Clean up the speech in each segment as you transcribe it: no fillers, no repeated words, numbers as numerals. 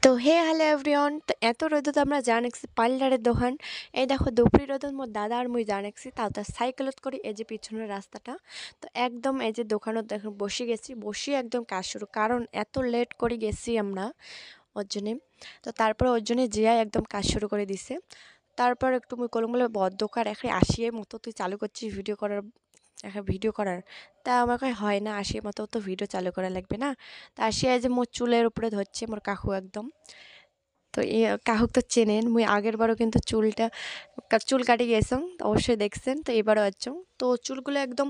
তো হে hello everyone, তো এত রোদত আমরা জানেছি পার্লারের দোকান। এই দেখো দুপুরি রোদত মোর দাদা আর মুই জানেছি তাও তার সাইকেলত করি এই যে পিছনের রাস্তাটা। তো একদম এই যে দোকানত দেখো বসে গেছি, বসে একদম কাজ শুরু, কারণ এত লেট করে গেছি আমরা ওর জন্যে। তো তারপরে ওর জন্যে জিয়াই একদম কাজ শুরু করে দিছে। তারপর একটু মুই কলম বলে বদ্ধকার এখন আসিয়ে মতো তুই চালু করছিস ভিডিও করার, এখন ভিডিও করার। তা আমাকে হয় না, আসিয়ে মতো তো ভিডিও চালু করা লাগবে না। তা আসিয়া যে মোর চুলের উপরে ধরছে মোর কাকু একদম। তো কাহুক তো চেনেন, মুই আগের বারও কিন্তু চুল কাটি গেছং, তো অবশ্যই দেখছেন। তো এবারও আছো তো চুলগুলো একদম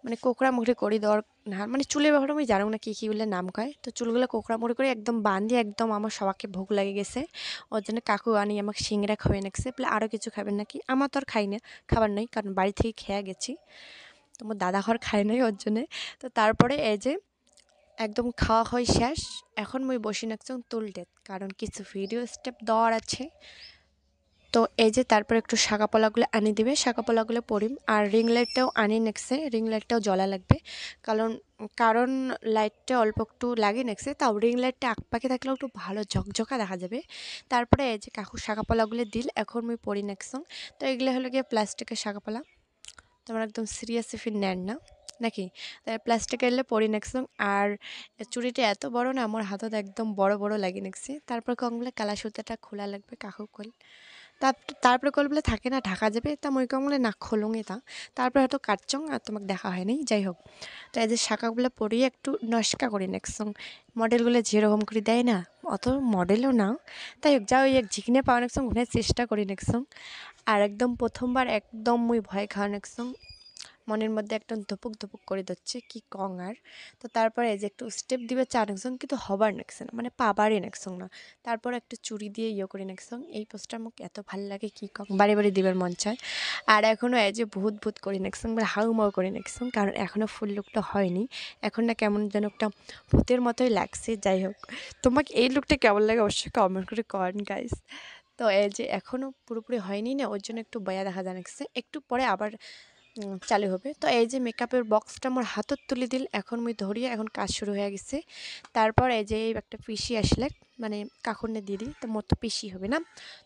মানে কোকড়া মুখড়ি করি দেওয়ার না, মানে চুলের ব্যাপারে আমি জানো না কী কী বলে নাম কয়। তো চুলগুলো কোকড়া মুড়ি করে একদম বান্ধি একদম আমার সবাইকে ভোগ লাগে গেছে। ওর জন্য কাকু আনি আমাকে সিংড়া খাওয়াই নাকছে, বলে আরও কিছু খাবেন নাকি। আমার তো আর খাই না, খাবার নয়, কারণ বাড়ি থেকে খেয়ে গেছি। তো মোর দাদা ঘর খায় নাই ওর জন্যে। তো তারপরে এই যে একদম খাওয়া হয় শেষ। এখন মুই বসি নাকছং তুলতে, কারণ কিছু ভিডিও স্টেপ দেওয়ার আছে। তো এই যে তারপর একটু শাঁকাপলাগুলো আনি দিবে, শাঁকাপলাগুলো পরিম। আর রিং লাইটটাও আনি নেকছে, রিং লাইটটাও জ্বলা লাগবে। কারণ কারণ লাইটটা অল্প একটু লাগে নেকছে, তাও রিং লাইটটা আকপাকে থাকলেও একটু ভালো ঝকঝকা দেখা যাবে। তারপরে এই যে কাকু শাঁকাপলাগুলো দিল, এখন মুই পরি নেকছং। তো এগুলো হলো গিয়ে প্লাস্টিকের শাঁকাপলা। তোমার একদম সিরিয়াসলি ফির নেন না নাকি? তাই প্লাস্টিক এলে পরি নেকছং। আর চুড়িটা এত বড় না, আমার হাতত একদম বড় বড় লাগি নেকছে। তারপর কংবলে কালা সুতাটা খোলা লাগবে, কাকু কল। তারপরে কল বলে থাকে না ঢাকা যাবে, তা মই কম বলে না খোলুঙে তা। তারপরে হয়তো কাটচং আর তোমাকে দেখা হয়নি, যাই হোক। তো এই যে শাঁকাগুলো পরিয়ে একটু নস্কা করি নেকছং। মডেলগুলো যেরকম করে দেয় না, অত মডেলও না। তাই হোক, যা ওই এক ঝিকনে পাওয়া নেকছং ওখানে চেষ্টা করি নেকছং। আর একদম প্রথমবার একদম মুই ভয় খাওয়া নেকছং, মনের মধ্যে একদম ধুপুক ধুপুক করে দিচ্ছে কি কং আর। তো তারপরে এই যে একটু স্টেপ দিবে চা নেকছং, কিন্তু হবার নেকছে না, মানে পাবারই নেকছং না। তারপর একটু চুড়ি দিয়ে করে নেকছং। এই পোস্টটা মোক এত ভাল লাগে কি কং, বাড়ি বাড়ি দিবার মন চায়। আর এখনও এই যে ভূত ভূত করে নেকছং, মানে হাউ মাউ করে নেকছং, কারণ এখনও ফুল লুকটা হয়নি। এখন না কেমন যেন একটা ভূতের মতোই লাগছে। যাই হোক, তোমাকে এই লুকটা কেমন লাগে অবশ্যই কমেন্ট করে করেন গাইস। তো এই যে এখনও পুরোপুরি হয়নি না, ওর জন্য একটু বয়া দেখা যাচ্ছে, একটু পরে আবার চালু হবে। তো এই যে মেকআপের বক্সটা আমার হাতত তুলে দিল, এখন মুই ধরিয়ে এখন কাজ শুরু হয়ে গেছে। তারপর এই যে একটা পিসি আসলে, মানে কাকুরনে দিদি, তো মোর তো পিসি হবে না।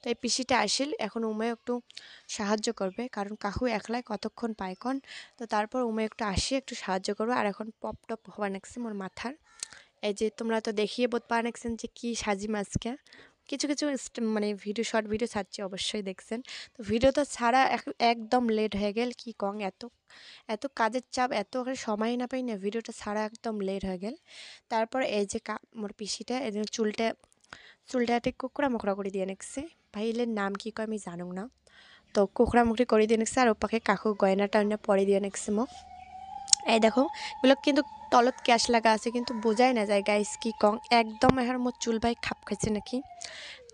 তো এই পিসিটা আসিল, এখন উমে একটু সাহায্য করবে, কারণ কাকু একলাই কতক্ষণ পায় কন। তো তারপর উমে একটু আসি একটু সাহায্য করবে। আর এখন পপ টপ হওয়া নাকছে মোর মাথার। এই যে তোমরা তো দেখিয়ে বোধ পা নাকছেন যে কি সাজি মাছকে। কিছু কিছু মানে ভিডিও শর্ট ভিডিও ছাড়ছি, অবশ্যই দেখছেন। তো ভিডিও তো ছাড়া একদম লেট হয়ে গেল কি কং, এত এত কাজের চাপ, এত ওখানে সময় না পাই না, ভিডিওটা ছাড়া একদম লেট হয়ে গেল। তারপর এই যে মোর পিসিটা এই যে চুলটা চুলটা ঠিক কোকড়া মোকড়া করে দিয়ে নেকছে। ভাই এলের নাম কি কয় আমি জানুম না। তো কোকড়া মুকড়ি করে দিয়ে নেকছে, আর ওপাকে কাকু গয়না টায়না পরে দিয়ে নেকছে মোক। এই দেখো, এগুলো কিন্তু তলত ক্যাশ লাগা আছে, কিন্তু বোঝাই না যায় গাইস কি কং, একদম এখন মোর চুল ভাই খাপ খাইছে নাকি।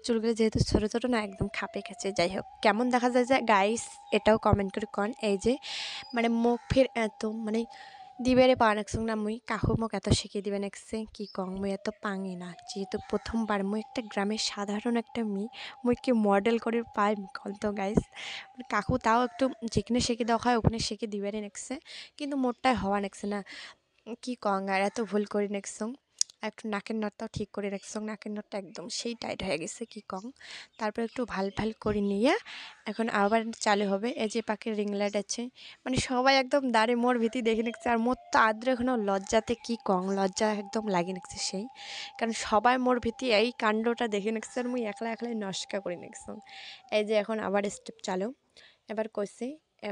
চুলগুলো যেহেতু ছোটো ছোটো না, একদম খাপে গেছে। যাই হোক, কেমন দেখা যায় যে গাইস এটাও কমেন্ট করে কন। এই যে মানে মুখ ফের এত মানে দিবেরে পাওয়া নাকছং না, মুই কাকু মোক এত শিখিয়ে দিবে নাকছে কি কং, মুই এত পাঙি না, যেহেতু প্রথমবার মুই একটা গ্রামের সাধারণ একটা মেয়ে, মুই কি মডেল করে পাই কল তো গাইস। কাকু তাও একটু যেখানে শিখে দেওয়া হয় ওখানে শিখে দিবেরে নাকছে, কিন্তু মোটটাই হওয়া নাকছে না কি কং। আর এত ভুল করে নেকছং, একটু নাকের নটটাও ঠিক করে রাখছং, নাকের নটটা একদম সেই টাইট হয়ে গেছে কি কং। তারপর একটু ভাল ভাল করে নিয়ে এখন আবার চালু হবে। এই যে পাখির রিং লাইট আছে, মানে সবাই একদম দাঁড়ে মোর ভীতি দেখে নিচ্ছে। আর মোর তো আদ্র এখনও লজ্জাতে কি কং, লজ্জা একদম লাগে নিচ্ছে সেই, কারণ সবাই মোর ভীতি এই কাণ্ডটা দেখে নিচ্ছে, আর মুই একলা একলাই নস্কা করে নিচ্ছং। এই যে এখন আবার স্টেপ চালু, এবার কইছে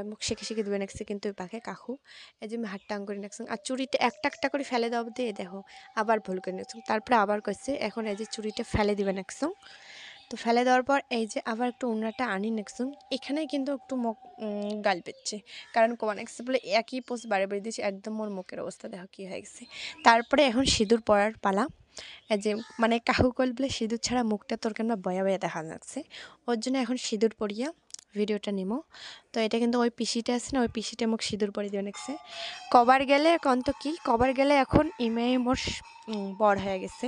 মুখ শিখে শিখে ধুয়ে নেকছে, কিন্তু ওই পাখে কাকু এই যে আমি হাত টাং করে নেকছং। আর চুড়িটা একটা একটা করে ফেলে দাও দিয়ে দেখো আবার ভুল করে নেকছং। তারপরে আবার কইছে এখন এই যে চুড়িটা ফেলে দিবে নেকছং। তো ফেলে দেওয়ার পর এই যে আবার একটু উন্নাটা আনি নেকছং। এখানে কিন্তু একটু মুখ গাল পেচ্ছে, কারণ কোয়ানেক্সে বলে একই পোস্ট বারে বারে দিয়েছে, একদম ওর মুখের অবস্থা দেখো কী হয়ে গেছে। তারপরে এখন সিঁদুর পরার পালা। এই যে মানে কাকু কল বলে সিঁদুর ছাড়া মুখটা তোর কেন বয়া বয়া দেখা যাচ্ছে, ওর জন্য এখন সিঁদুর পরিয়া ভিডিওটা নিমো। তো এটা কিন্তু ওই পিসিটা আছে না, ওই পিসিটা মোক সিঁদুর পরে দিয়ে নেকছে। কবার গেলে কন তো কি কবার গেলে এখন ইমে মোর বড় হয়ে গেছে।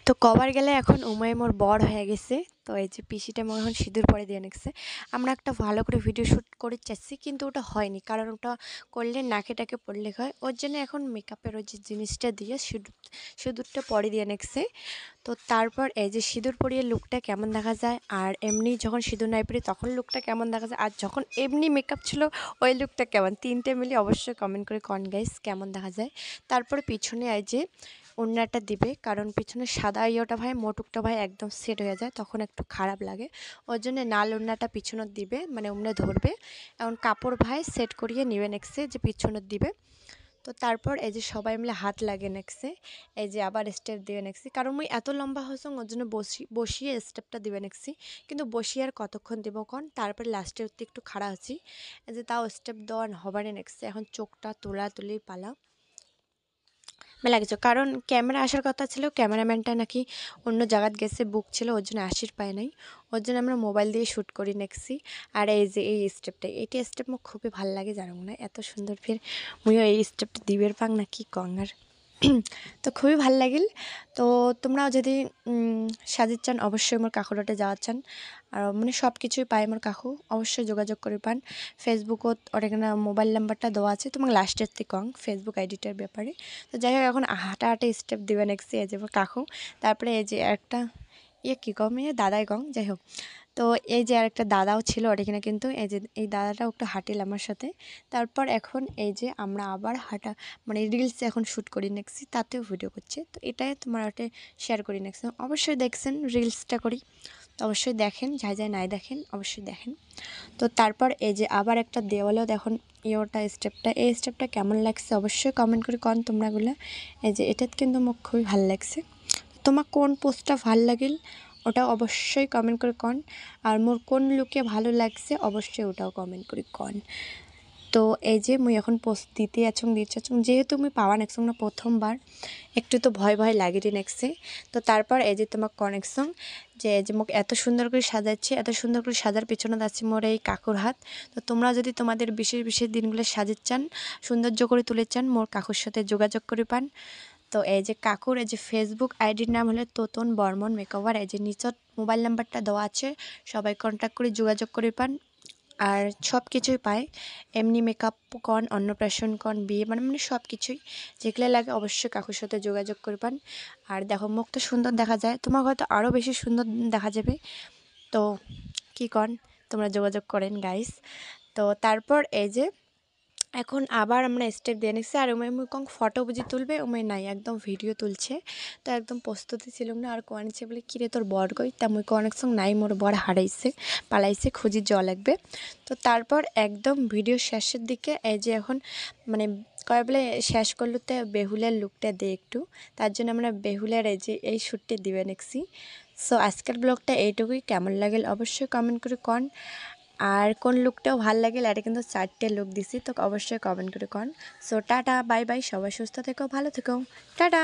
তো কবার গেলে এখন উমায় মোর বড় হয়ে গেছে। তো এই যে পিসিটা মোর এখন সিঁদুর পরে দিয়ে নিচ্ছে। আমরা একটা ভালো করে ভিডিও শ্যুট করে চাচ্ছি, কিন্তু ওটা হয়নি, কারণ ওটা করলে নাকে টাকে পড়লে হয়। ওর জন্য এখন মেকআপের ওই যে জিনিসটা দিয়ে সিঁদুরটা পরে দিয়ে নিচ্ছে। তো তারপর এই যে সিঁদুর পরিয়ে লুকটা কেমন দেখা যায়, আর এমনি যখন সিঁদুর নাই পরি তখন লুকটা কেমন দেখা যায়, আর যখন এমনি মেকআপ ছিল ওই লুকটা কেমন, তিনটে মিলে অবশ্যই কমেন্ট করে কন গাইস কেমন দেখা যায়। তারপরে পিছনে এই যে ওড়নাটা দিবে, কারণ পিছনে সাদা ইয়েটা ভাই মোটুকটা ভাই একদম সেট হয়ে যায়, তখন একটু খারাপ লাগে। ওর জন্য লাল ওড়নাটা পিছনত দিবে, মানে ওমনে ধরবে। এখন কাপড় ভাই সেট করিয়ে নিবে নেক্সে যে পিছনত দিবে। তো তারপর এই যে সবাই মিলে হাত লাগে নেক্সে, এই যে আবার স্টেপ দিবে নেক্সি, কারণ মুই এত লম্বা হয়েছ ওর জন্য বসিয়ে স্টেপটা দিবে নেক্সি। কিন্তু বসিয়ে আর কতক্ষণ দিব কন, তারপরে লাস্টে একটু খাড়া হচ্ছি, এই যে তাও স্টেপ দেওয়া হবারে নেক্সে। এখন চোখটা তোলা তুলি পালা মেলা কিছু, কারণ ক্যামেরা আসার কথা ছিল, ক্যামেরাম্যানটা নাকি অন্য জায়গাত গেছে, বুক ছিল, ওর জন্য আসির পায় নাই। ওর জন্য আমরা মোবাইল দিয়ে শ্যুট করি নেক্সি। আর এই যে এই স্টেপটা, এইটি স্টেপ মোক খুবই ভালো লাগে, জানো না এত সুন্দর। ফির মুইও এই স্টেপটা দিবের পাং না কি কং আর তো খুবই ভাল লাগিল। তো তোমরাও যদি সাজিত চান অবশ্যই আমার কাকুরটে যাওয়া চান, আর মানে সব কিছুই পায় আমার কাকু, অবশ্যই যোগাযোগ করে পান। ফেসবুকত ওখানে মোবাইল নাম্বারটা দেওয়া আছে, তোমাকে লাস্টের থেকে কং ফেসবুক আইডিটার ব্যাপারে। তো যাই হোক এখন হাঁটা স্টেপ দিবে নেক্সট এই যে কাকু। তারপরে এই যে একটা কী কম দাদাই কং, যাই হোক। তো এই যে আরেকটা দাদাও ছিল ওখানে, কিন্তু এই যে এই দাদাটাও একটু হাঁটিল আমার সাথে। তারপর এখন এই যে আমরা আবার হাঁটা মানে রিলস এখন শ্যুট করি নেক্সি, তাতেও ভিডিও করছে। তো এটাই তোমার ওটা শেয়ার করি নেক্সি, অবশ্যই দেখছেন রিলসটা করি, তো অবশ্যই দেখেন, যাই যাই নাই দেখেন অবশ্যই দেখেন। তো তারপর এই যে আবার একটা দেওয়ালেও দেখুন ইয়োটা স্টেপটা, এই স্টেপটা কেমন লাগছে অবশ্যই কমেন্ট করে কন তোমরাগুলো। এই যে এটা কিন্তু মোক খুবই ভালো লাগছে। তোমার কোন পোস্টটা ভাল লাগিল ওটা অবশ্যই কমেন্ট করে কন, আর মোর কোন লুকে ভালো লাগছে অবশ্যই ওটাও কমেন্ট করে কন। তো এই যে মুই এখন পোস্ট দিতে দিচ্ছং, যেহেতু মুই পাওয়া নেক্সং না প্রথমবার, একটু তো ভয় ভয় লাগেরই নেক্সে। তো তারপর এই যে তোমার কনেকশন, যে এই যে মোক এত সুন্দর করে সাজাচ্ছে, এত সুন্দর করে সাজার পেছনে যাচ্ছে মোর এই কাকুর হাত। তো তোমরা যদি তোমাদের বিশেষ বিশেষ দিনগুলো সাজাতে চান, সৌন্দর্য করে তুলে চান, মোর কাকুর সাথে যোগাযোগ করে পান। তো এই যে কাকুর এই যে ফেসবুক আইডির নাম হলো তোতন বর্মন মেকওভার, এই যে নিচত মোবাইল নাম্বারটা দেওয়া আছে, সবাই কন্ট্যাক্ট করে যোগাযোগ করে পান। আর সব কিছুই পায়, এমনি মেকআপ কন, অন্নপ্রাশন কন, বিয়ে মানে মানে সব কিছুই যেগুলো লাগে অবশ্যই কাকুর সাথে যোগাযোগ করে পান। আর দেখো মুখ তো সুন্দর দেখা যায়, তোমার হয়তো আরও বেশি সুন্দর দেখা যাবে। তো কি কন, তোমরা যোগাযোগ করেন গাইস। তো তারপর এই যে এখন আবার আমরা স্টেপ দিয়ে নিচ্ছি, আর ওমাই মুই কং ফটো বুঝি তুলবে, ওমাই নাই একদম ভিডিও তুলছে। তো একদম প্রস্তুতি ছিল না, আর কোয়ানিছে বলে কিরে তোর বর কই, তা মুই অনেক সঙ্গ নাই, মোর বর হারাইছে পালাইছে, খুঁজি জল লাগবে। তো তারপর একদম ভিডিও শেষের দিকে এই যে এখন মানে কয় বলে শেষ করলতে বেহুলের লুকটা দে একটু, তার জন্য আমরা বেহুলের এই যে এই শ্যুটটা দিবে নেক্সি। সো আজকের ব্লগটা এইটুকুই, কেমন লাগেল অবশ্যই কমেন্ট করে কন, আর কোন লুকটাও ভাল লাগে, এটা কিন্তু 4টে লুক দিছি, তো অবশ্যই কমেন্ট করে কন। সো টাটা বাই বাই, সবাই সুস্থ থেকো, ভালো থেকো, টাটা।